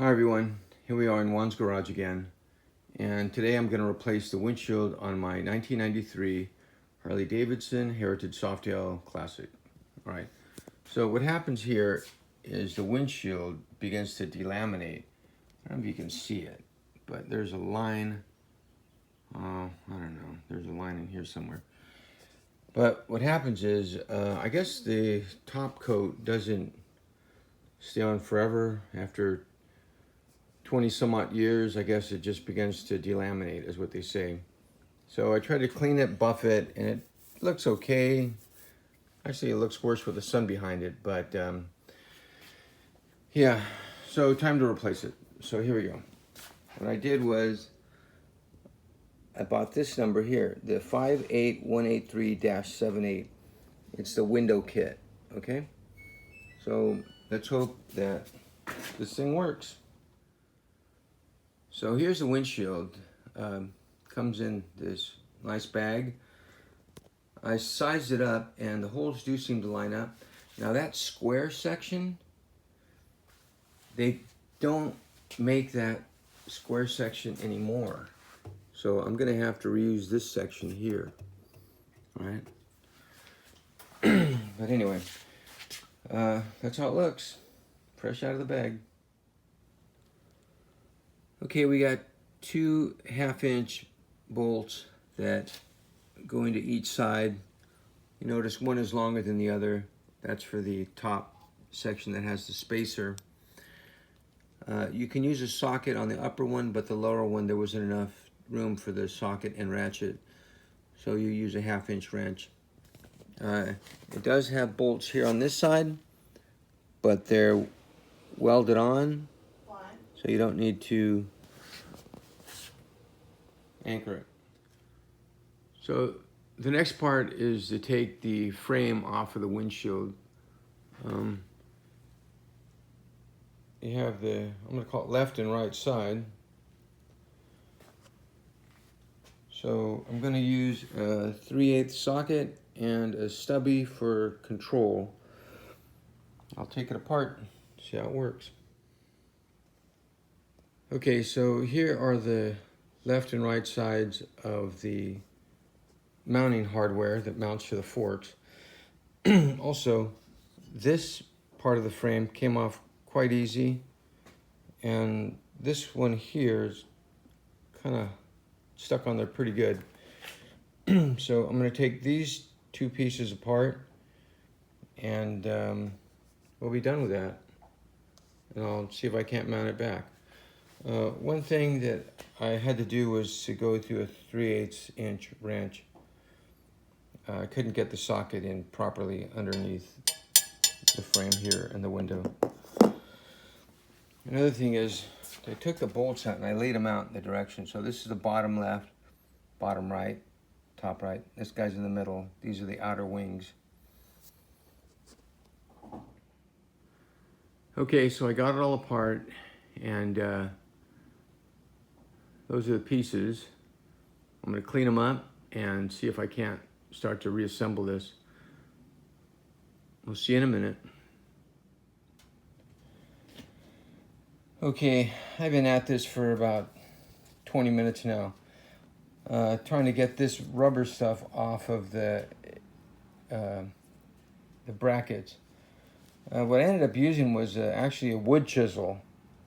Hi everyone, here we are in Juan's garage again, and today I'm going to replace the windshield on my 1993 Harley-Davidson Heritage Softail Classic. Alright, so what happens here is the windshield begins to delaminate. I don't know if you can see it, but there's a line, I don't know, there's a line in here somewhere. But what happens is, I guess the top coat doesn't stay on forever. After 20 some odd years, I guess it just begins to delaminate, is what they say. So I tried to clean it, buff it, and it looks okay. Actually, it looks worse with the sun behind it, but yeah, so time to replace it. So here we go. What I did was I bought this number here, the 58183-78. It's the window kit, okay? So let's hope that this thing works. So here's the windshield. Comes in this nice bag. I sized it up and the holes do seem to line up. Now that square section, they don't make that square section anymore. So I'm gonna have to reuse this section here, all right? But anyway, that's how it looks, fresh out of the bag. Okay, we got 2 1/2-inch bolts that go into each side. You notice one is longer than the other. That's for the top section that has the spacer. You can use a socket on the upper one, but the lower one there wasn't enough room for the socket and ratchet, so you use a 1/2-inch wrench. It does have bolts here on this side, but they're welded on, so you don't need to anchor it. So the next part is to take the frame off of the windshield. You have the, I'm going to call it left and right side. So I'm going to use a 3/8 socket and a stubby for control. I'll take it apart, see how it works. Okay, so here are the left and right sides of the mounting hardware that mounts to the forks. Also, this part of the frame came off quite easy, and this one here is kind of stuck on there pretty good. So I'm going to take these 2 pieces apart, and we'll be done with that, and I'll see if I can't mount it back. One thing that I had to do was to go through a 3/8-inch wrench. I couldn't get the socket in properly underneath the frame here in the window. Another thing is, I took the bolts out and I laid them out in the direction. So this is the bottom left, bottom right, top right. This guy's in the middle. These are the outer wings. Okay, so I got it all apart, and those are the pieces. I'm going to clean them up and see if I can't start to reassemble this. We'll see you in a minute. Okay, I've been at this for about 20 minutes now, trying to get this rubber stuff off of the brackets. What I ended up using was actually a wood chisel,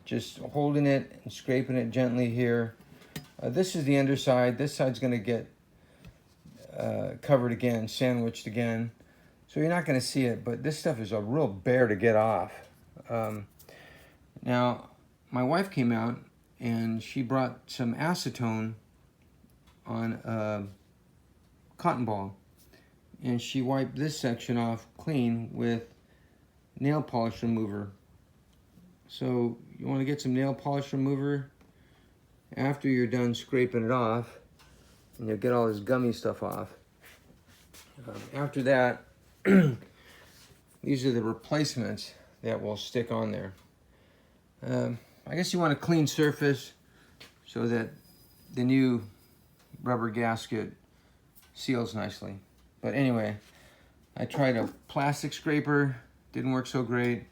just holding it and scraping it gently here. This is the underside. This side's going to get covered again, sandwiched again, so you're not going to see it, but this stuff is a real bear to get off. Now, my wife came out and she brought some acetone on a cotton ball, and she wiped this section off clean with nail polish remover. So you want to get some nail polish remover after you're done scraping it off, and you'll get all this gummy stuff off. After that, these are the replacements that will stick on there. I guess you want a clean surface so that the new rubber gasket seals nicely. But anyway, I tried a plastic scraper, didn't work so great.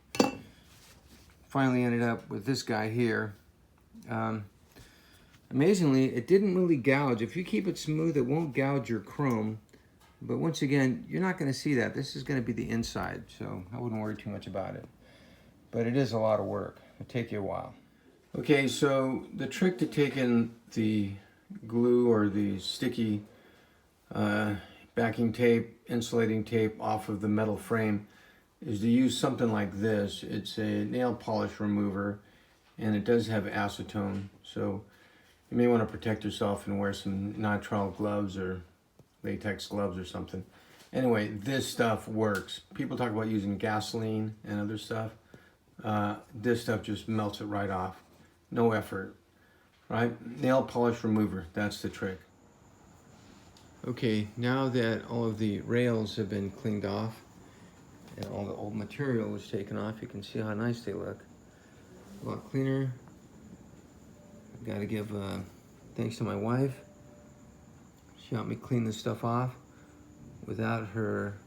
finally ended up with this guy here. Amazingly, it didn't really gouge. If you keep it smooth, it won't gouge your chrome. But once again, you're not going to see that. This is going to be the inside, so I wouldn't worry too much about it. But it is a lot of work. It'll take you a while. Okay, so the trick to taking the glue or the sticky backing tape, insulating tape off of the metal frame is to use something like this. It's a nail polish remover, and it does have acetone, so you may want to protect yourself and wear some nitrile gloves or latex gloves or something. Anyway, this stuff works. People talk about using gasoline and other stuff. This stuff just melts it right off. No effort, right? Nail polish remover, that's the trick. Okay, now that all of the rails have been cleaned off and all the old material was taken off, you can see how nice they look. A lot cleaner. I've got to give thanks to my wife. She helped me clean this stuff off. Without her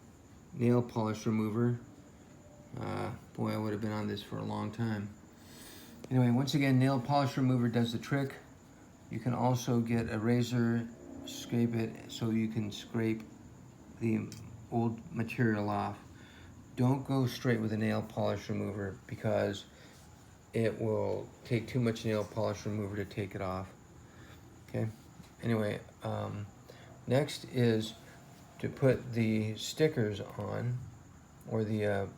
nail polish remover, boy, I would have been on this for a long time. Anyway, once again, nail polish remover does the trick. You can also get a razor, scrape it so you can scrape the old material off. Don't go straight with a nail polish remover because it will take too much nail polish remover to take it off. Okay, anyway, next is to put the stickers on, or the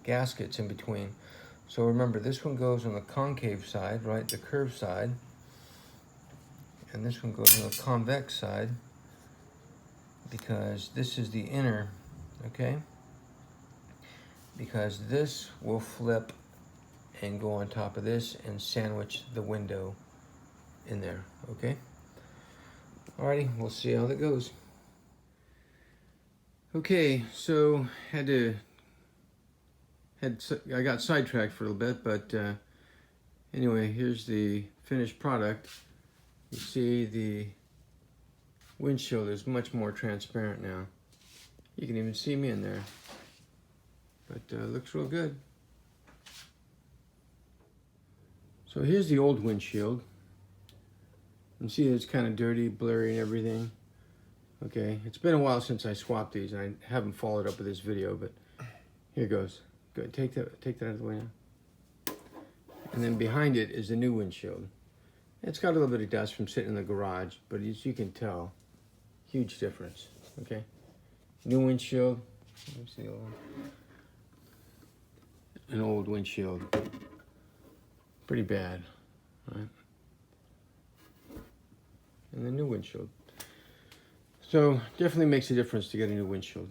gaskets in between. So remember, this one goes on the concave side, right, the curved side, and this one goes on the convex side because this is the inner, okay? Because this will flip and go on top of this and sandwich the window in there, okay? Alrighty, we'll see how that goes. Okay, so I got sidetracked for a little bit, but anyway, here's the finished product. You see the windshield is much more transparent now. You can even see me in there, but looks real good. So here's the old windshield. You see it's kind of dirty, blurry and everything. Okay, it's been a while since I swapped these, and I haven't followed up with this video, but here goes. Good, take that out of the way now. And then behind it is the new windshield. It's got a little bit of dust from sitting in the garage, but as you can tell, huge difference, okay? New windshield, let me see the old one. An old windshield. Pretty bad, right? And the new windshield. So definitely makes a difference to get a new windshield.